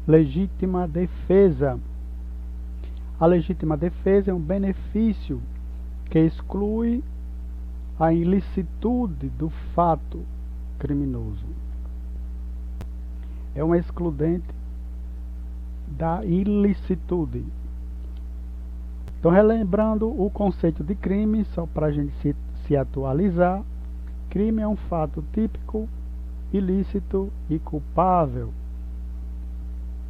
Legítima defesa. A legítima defesa é um benefício que exclui a ilicitude do fato criminoso. É uma excludente da ilicitude. Então, relembrando o conceito de crime, só para a gente se atualizar, crime é um fato típico, ilícito e culpável.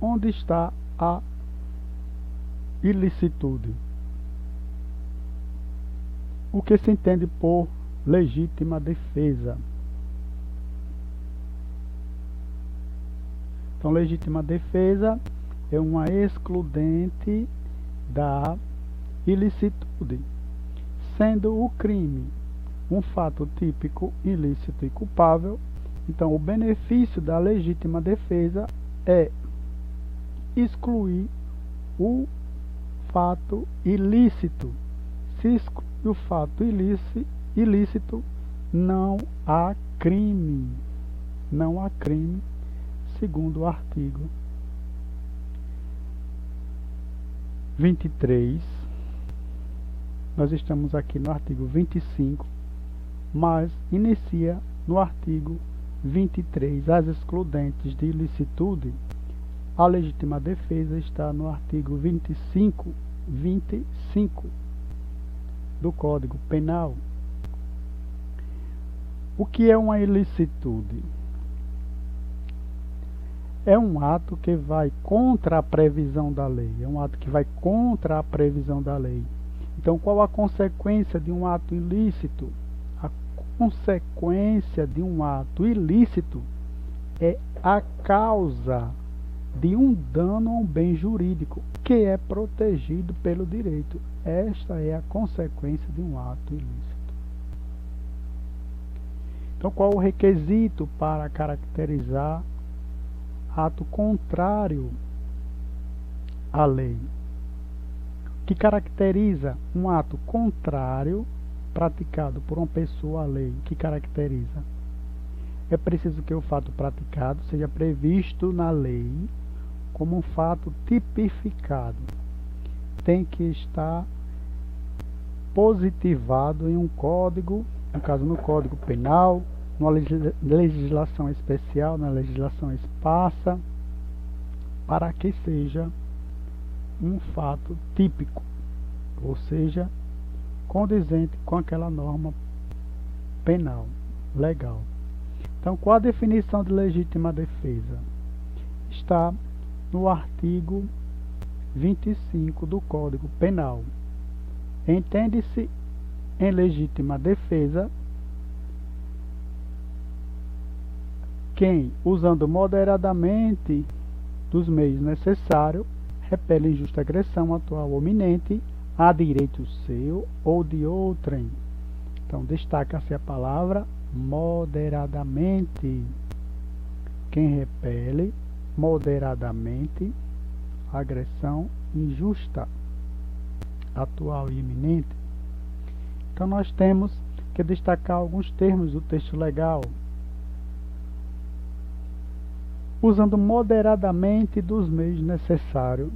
Onde está a ilicitude? O que se entende por legítima defesa? Então, legítima defesa é uma excludente da ilicitude, sendo o crime um fato típico, ilícito e culpável. Então, o benefício da legítima defesa é excluir o fato ilícito. Se excluir o fato ilícito, não há crime. Não há crime, segundo o artigo 23. Nós estamos aqui no artigo 25, mas inicia no artigo 23 as excludentes de ilicitude. A legítima defesa está no artigo 25 do Código Penal. O que é uma ilicitude? É um ato que vai contra a previsão da lei. É um ato que vai contra a previsão da lei. Então, qual a consequência de um ato ilícito? A consequência de um ato ilícito é a causa de um dano a um bem jurídico que é protegido pelo direito. Esta é a consequência de um ato ilícito. Então, qual o requisito para caracterizar ato contrário à lei? O que caracteriza um ato contrário praticado por uma pessoa à lei? O que caracteriza? É preciso que o fato praticado seja previsto na lei como um fato tipificado. Tem que estar positivado em um código, no caso no Código Penal, numa legislação especial, na legislação esparsa, para que seja um fato típico, ou seja, condizente com aquela norma penal, legal. Então, qual a definição de legítima defesa? Está no artigo 25 do Código Penal. Entende-se em legítima defesa quem, usando moderadamente dos meios necessários, repele injusta agressão atual ou iminente a direito seu ou de outrem. Então, destaca-se a palavra moderadamente. Quem repele moderadamente agressão injusta, atual e iminente. Então, nós temos que destacar alguns termos do texto legal. Usando moderadamente dos meios necessários,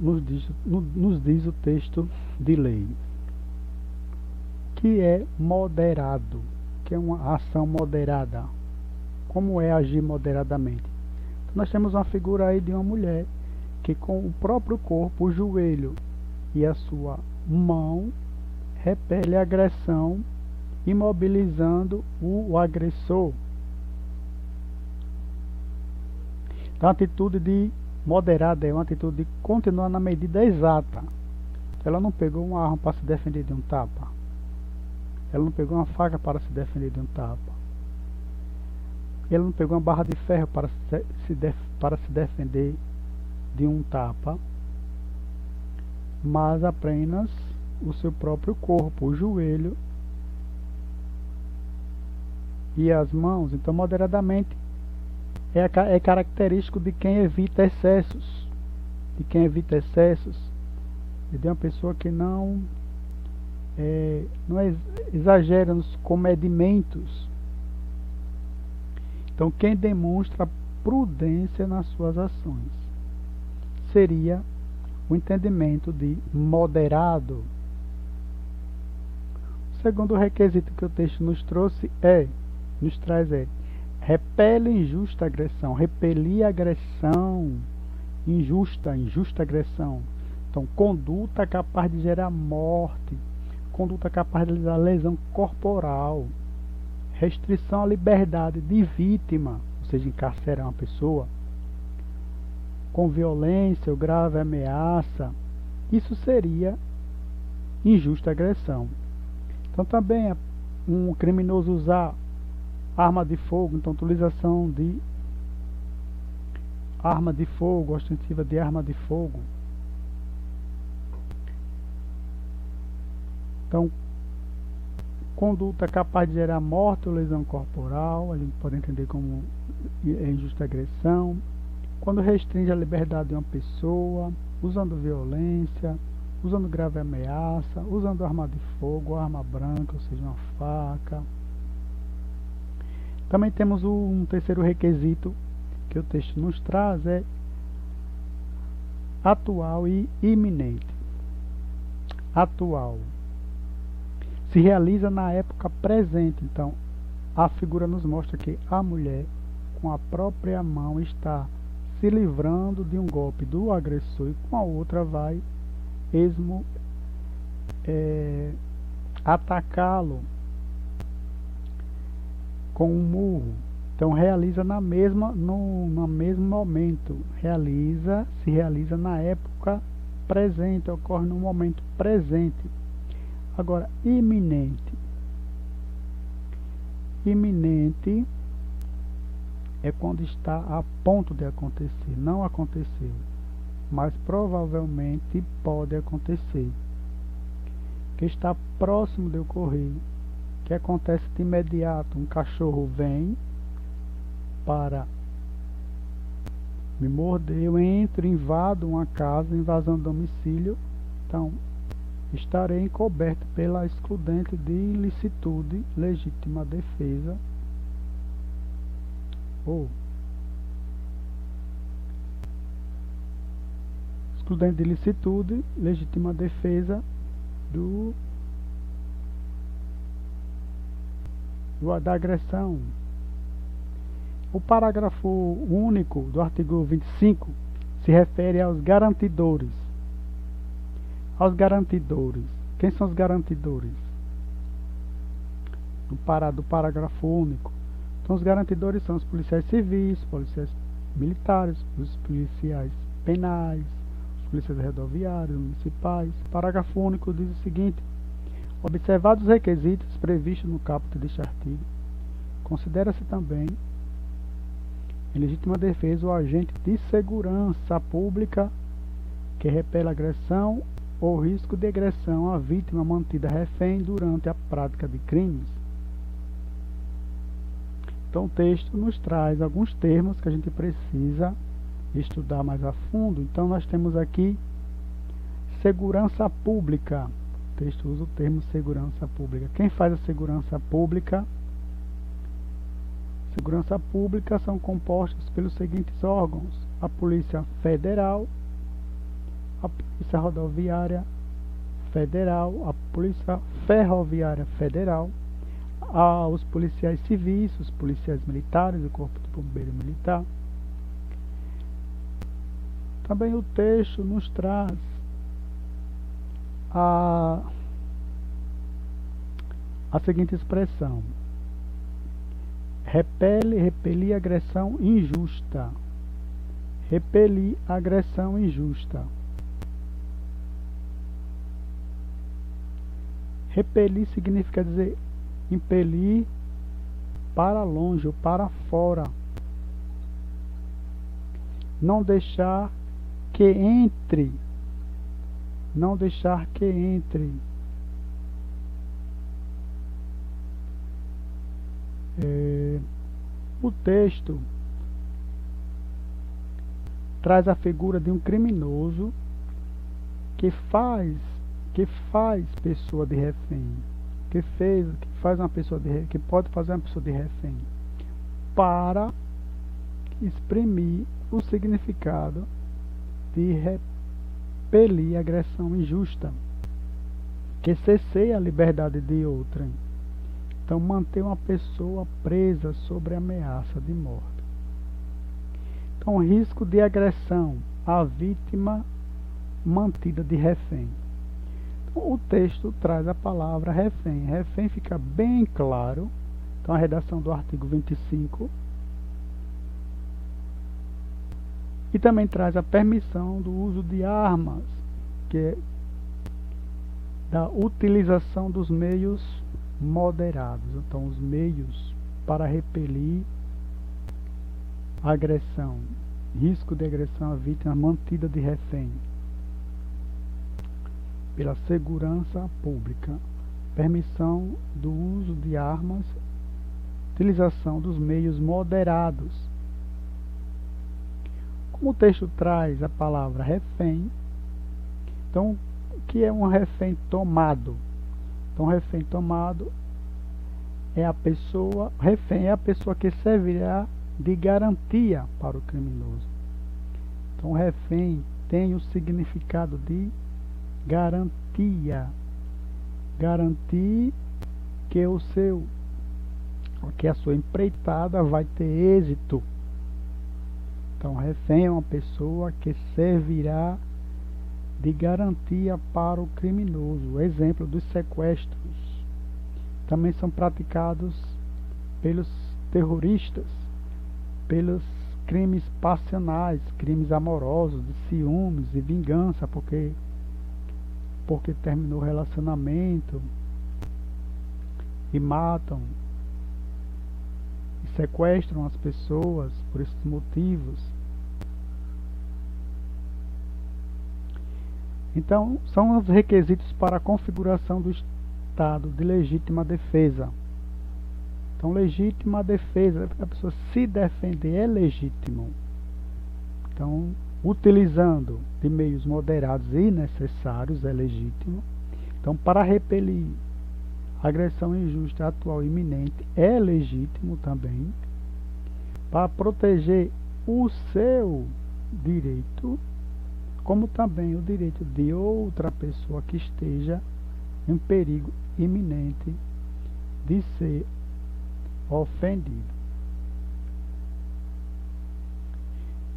nos diz o texto de lei. Que é moderado, que é uma ação moderada. Como é agir moderadamente? Então, nós temos uma figura aí de uma mulher que com o próprio corpo, o joelho e a sua mão, repele a agressão, imobilizando o agressor. Então, a atitude de moderada é uma atitude de continuar na medida exata. Ela não pegou uma arma para se defender de um tapa. Ela não pegou uma faca para se defender de um tapa. Ela não pegou uma barra de ferro para se defender de um tapa. Mas apenas o seu próprio corpo, o joelho e as mãos. Então, moderadamente é característico de quem evita excessos. De quem evita excessos. De uma pessoa que não exagera nos comedimentos. Então, quem demonstra prudência nas suas ações. seria o entendimento de moderado. O segundo requisito que o texto nos traz é repele injusta agressão, repelir agressão injusta agressão. Então, conduta capaz de gerar morte, conduta capaz de gerar lesão corporal, restrição à liberdade de vítima, ou seja, encarcerar uma pessoa, com violência ou grave ameaça, isso seria injusta agressão. Então também é um criminoso usar arma de fogo, então utilização de arma de fogo, ostensiva de arma de fogo. Então, conduta capaz de gerar morte ou lesão corporal, a gente pode entender como injusta agressão. Quando restringe a liberdade de uma pessoa, usando violência, usando grave ameaça, usando arma de fogo, arma branca, ou seja, uma faca. Também temos um terceiro requisito que o texto nos traz, é atual e iminente. Atual. Se realiza na época presente. Então, a figura nos mostra que a mulher, com a própria mão, está se livrando de um golpe do agressor e com a outra vai atacá-lo com um murro. Então realiza no mesmo momento, se realiza na época presente, ocorre no momento presente. Agora, iminente é quando está a ponto de acontecer, não aconteceu, mas provavelmente pode acontecer, que está próximo de ocorrer, que acontece de imediato. Um cachorro vem para me morder, eu entro, invado uma casa, invasão de domicílio, então estarei encoberto pela excludente de ilicitude, legítima defesa, ou excludente de ilicitude, legítima defesa da agressão. O parágrafo único do artigo 25 se refere aos garantidores. Quem são os garantidores? Do parágrafo único. Então, os garantidores são os policiais civis, policiais militares, os policiais penais, os policiais rodoviários, municipais. O parágrafo único diz o seguinte: observados os requisitos previstos no caput deste artigo, considera-se também em legítima defesa o agente de segurança pública que repele agressão ou risco de agressão à vítima mantida refém durante a prática de crimes. Então o texto nos traz alguns termos que a gente precisa estudar mais a fundo. Então nós temos aqui segurança pública. O texto usa o termo segurança pública. Quem faz a segurança pública? Segurança pública são compostos pelos seguintes órgãos: a Polícia Federal, a Polícia Rodoviária Federal, a Polícia Ferroviária Federal, os policiais civis, os policiais militares, o Corpo de Bombeiro Militar. Também o texto nos traz a seguinte expressão: repelir agressão injusta. Repelir agressão injusta. Repelir significa dizer impelir para longe ou para fora. Não deixar que entre. Não deixar que entre. O texto traz a figura de um criminoso que faz pessoa de refém, que pode fazer uma pessoa de refém, para exprimir o significado de repelir agressão injusta, que cerceia a liberdade de outrem. Então, manter uma pessoa presa sob ameaça de morte. Então, risco de agressão, a vítima mantida de refém. Então, o texto traz a palavra refém. Refém fica bem claro. Então, a redação do artigo 25. E também traz a permissão do uso de armas, que é da utilização dos meios moderados. Então, os meios para repelir agressão, risco de agressão à vítima mantida de refém, pela segurança pública, permissão do uso de armas, utilização dos meios moderados. Como o texto traz a palavra refém, então, o que é um refém tomado? Então, refém tomado é a pessoa, refém é a pessoa que servirá de garantia para o criminoso. Então, refém tem o significado de garantia. Garantir que a sua empreitada vai ter êxito. Então, refém é uma pessoa que servirá de garantia para o criminoso. Exemplo dos sequestros também são praticados pelos terroristas, pelos crimes passionais, crimes amorosos, de ciúmes e vingança, porque terminou o relacionamento e matam e sequestram as pessoas por esses motivos. Então, são os requisitos para a configuração do estado de legítima defesa. Então, legítima defesa, a pessoa se defender é legítimo. Então, utilizando de meios moderados e necessários é legítimo. Então, para repelir agressão injusta, atual e iminente é legítimo também. Para proteger o seu direito, como também o direito de outra pessoa que esteja em perigo iminente de ser ofendido.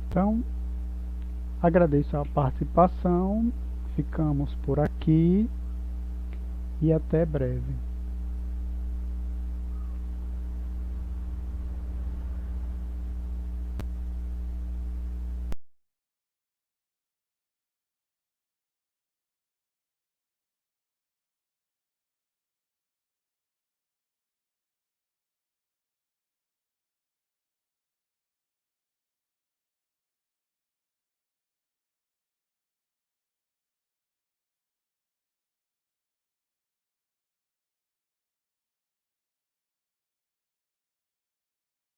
Então, agradeço a participação, ficamos por aqui e até breve.